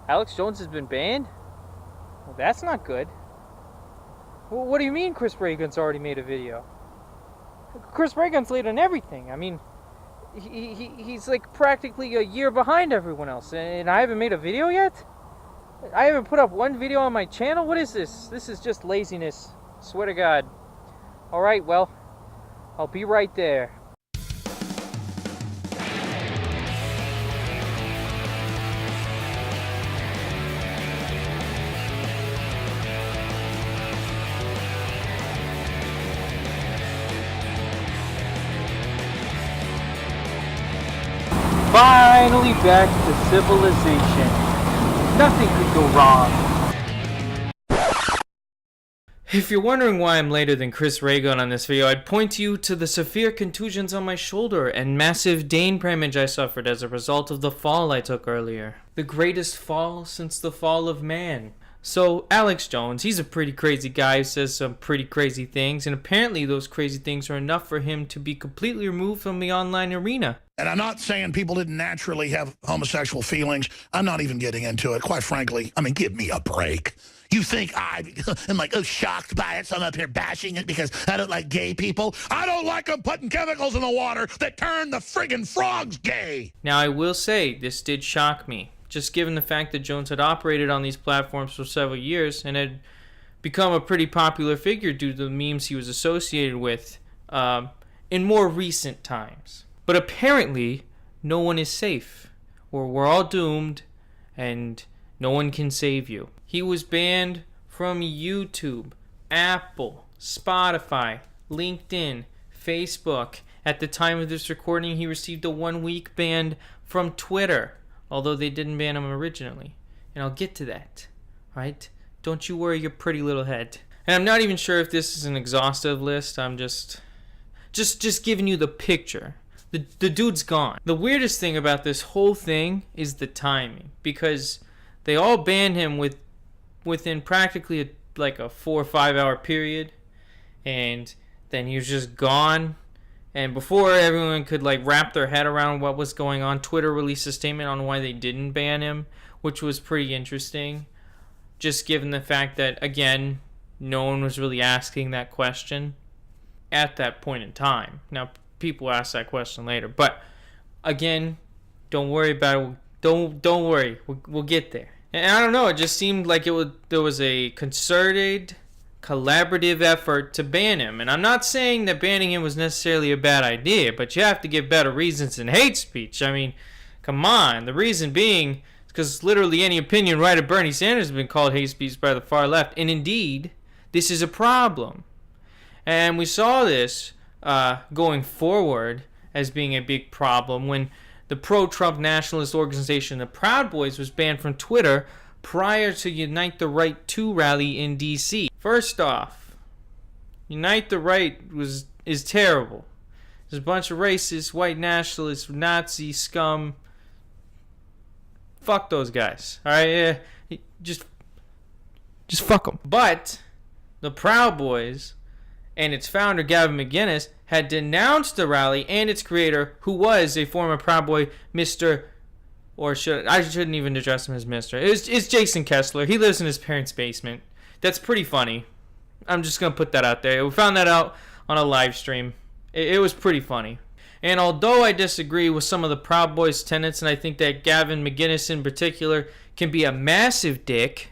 Alex Jones has been banned? Well, that's not good. Well, what do you mean Chris Ray Gun's already made a video? Chris Ray Gun's late on everything. I mean, he's like practically a year behind everyone else, and I haven't made a video yet? I haven't put up one video on my channel? What is this? This is just laziness. Swear to God. Alright, well, I'll be right there. Finally back to civilization. Nothing could go wrong. If you're wondering why I'm later than Chris Ray Gun on this video, I'd point you to the severe contusions on my shoulder and massive brain damage I suffered as a result of the fall I took earlier. The greatest fall since the fall of man. So, Alex Jones, he's a pretty crazy guy who says some pretty crazy things, and apparently those crazy things are enough for him to be completely removed from the online arena. And I'm not saying people didn't naturally have homosexual feelings. I'm not even getting into it. Quite frankly, I mean, give me a break. You think I am like, oh, shocked by it, so I'm up here bashing it because I don't like gay people? I don't like them putting chemicals in the water that turn the friggin' frogs gay. Now, I will say, this did shock me. Just given the fact that Jones had operated on these platforms for several years and had become a pretty popular figure due to the memes he was associated with in more recent times. But apparently, no one is safe, or we're all doomed, and no one can save you. He was banned from YouTube, Apple, Spotify, LinkedIn, Facebook. At the time of this recording, he received a 1-week ban from Twitter, although they didn't ban him originally. And I'll get to that, right? Don't you worry your pretty little head. And I'm not even sure if this is an exhaustive list. I'm just giving you the picture. The dude's gone. The weirdest thing about this whole thing is the timing, because they all banned him within practically a 4 or 5 hour period, and then he was just gone. And before everyone could wrap their head around what was going on, Twitter released a statement on why they didn't ban him, which was pretty interesting, just given the fact that, again, no one was really asking that question at that point in time. Now, people ask that question later, but again, don't worry about it. Don't worry, we'll get there. And I don't know, it just seemed like there was a concerted, collaborative effort to ban him. And I'm not saying that banning him was necessarily a bad idea, but you have to give better reasons than hate speech. I mean, come on. The reason being is because literally any opinion right of Bernie Sanders has been called hate speech by the far left. And indeed, this is a problem. And we saw this going forward as being a big problem when the pro-Trump nationalist organization, the Proud Boys, was banned from Twitter prior to Unite the Right 2 rally in D.C. First off, Unite the Right is terrible. There's a bunch of racist, white nationalists, Nazi scum. Fuck those guys. Alright, just fuck them. But the Proud Boys and its founder, Gavin McInnes, had denounced the rally and its creator, who was a former Proud Boy, Mr. I shouldn't even address him as Mr. It's Jason Kessler. He lives in his parents' basement. That's pretty funny. I'm just going to put that out there. We found that out on a live stream. It was pretty funny. And although I disagree with some of the Proud Boys' tenets, and I think that Gavin McInnes in particular can be a massive dick,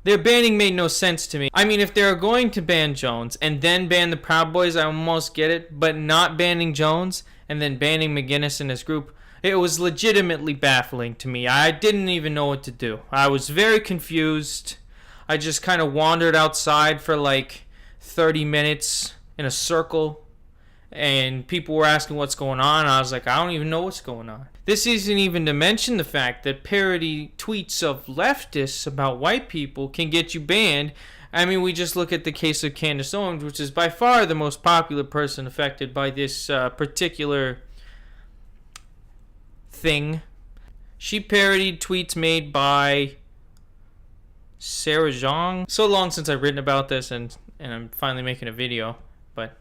their banning made no sense to me. I mean, if they're going to ban Jones and then ban the Proud Boys, I almost get it. But not banning Jones and then banning McInnes and his group, it was legitimately baffling to me. I didn't even know what to do. I was very confused. I just kind of wandered outside for 30 minutes in a circle, and people were asking what's going on. I was like, I don't even know what's going on. This isn't even to mention the fact that parody tweets of leftists about white people can get you banned. I mean, we just look at the case of Candace Owens, which is by far the most popular person affected by this particular thing. She parodied tweets made by Sarah Zhang. So long since I've written about this, and I'm finally making a video, but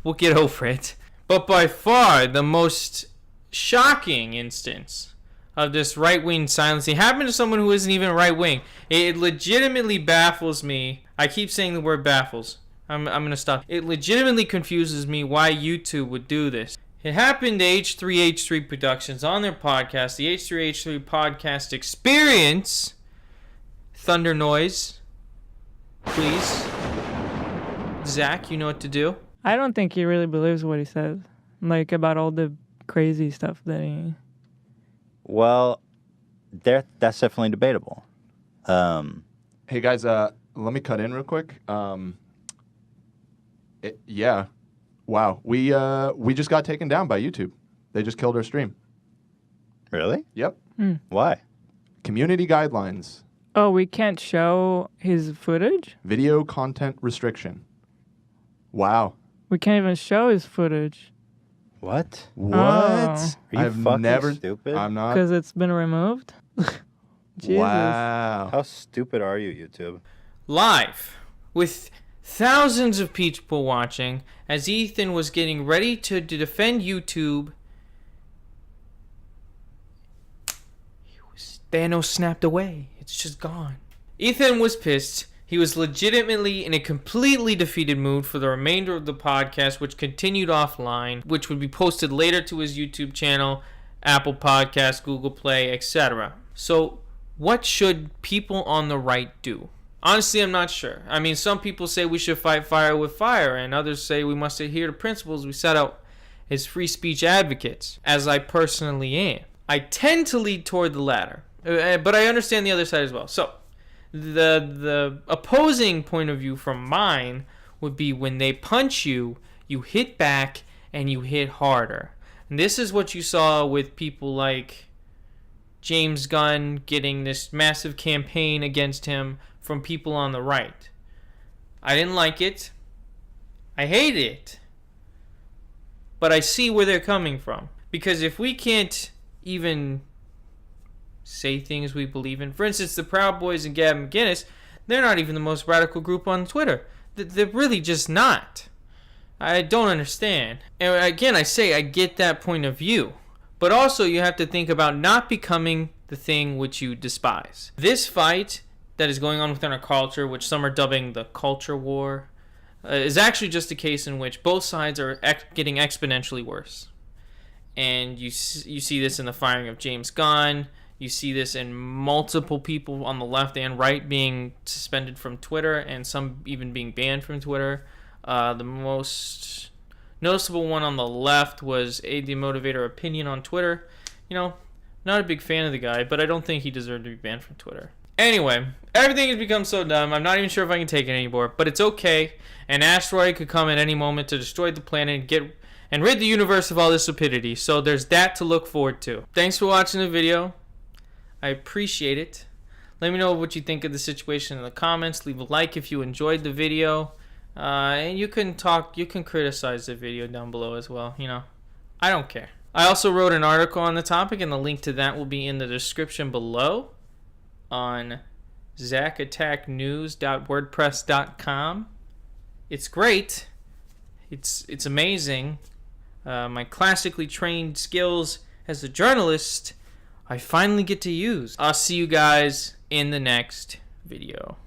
we'll get over it. But by far the most shocking instance of this right-wing silencing happened to someone who isn't even right-wing. It legitimately baffles me. I keep saying the word baffles. I'm going to stop. It legitimately confuses me why YouTube would do this. It happened to H3H3 Productions on their podcast, the H3H3 Podcast Experience. Thunder noise, please. Zach, you know what to do. I don't think he really believes what he says, like about all the crazy stuff that he... Well, that's definitely debatable. Hey guys, let me cut in real quick. Yeah, wow, we just got taken down by YouTube. They just killed our stream. Really? Yep. Why? Community guidelines. Oh, we can't show his footage? Video content restriction. Wow. We can't even show his footage. What? What? Oh. Are you I've fucking never. stupid? I'm not. Because it's been removed? Jesus. Wow. How stupid are you, YouTube? Live, with thousands of people watching, as Ethan was getting ready to defend YouTube, Thanos snapped away. It's just gone. Ethan was pissed. He was legitimately in a completely defeated mood for the remainder of the podcast, which continued offline, which would be posted later to his YouTube channel, Apple Podcasts, Google Play, etc. So, what should people on the right do? Honestly, I'm not sure. I mean, some people say we should fight fire with fire, and others say we must adhere to principles we set out as free speech advocates, as I personally am. I tend to lead toward the latter, but I understand the other side as well. So, the opposing point of view from mine would be when they punch you, you hit back and you hit harder. And this is what you saw with people like James Gunn getting this massive campaign against him from people on the right. I didn't like it. I hate it. But I see where they're coming from. Because if we can't even say things we believe in. For instance, the Proud Boys and Gavin McInnes, they're not even the most radical group on Twitter. They're really just not. I don't understand. And again, I say I get that point of view. But also you have to think about not becoming the thing which you despise. This fight that is going on within our culture, which some are dubbing the culture war, is actually just a case in which both sides are getting exponentially worse. And you see this in the firing of James Gunn. You see this in multiple people on the left and right being suspended from Twitter, and some even being banned from Twitter. The most noticeable one on the left was A The Motivator Opinion on Twitter. You know, not a big fan of the guy, but I don't think he deserved to be banned from Twitter. Anyway, everything has become so dumb, I'm not even sure if I can take it anymore, but it's okay. An asteroid could come at any moment to destroy the planet and rid the universe of all this stupidity, so there's that to look forward to. Thanks for watching the video. I appreciate it. Let me know what you think of the situation in the comments. Leave a like if you enjoyed the video. And you can criticize the video down below as well. You know, I don't care. I also wrote an article on the topic, and the link to that will be in the description below on zachattacknews.wordpress.com. It's great. It's amazing. My classically trained skills as a journalist I finally get to use. I'll see you guys in the next video.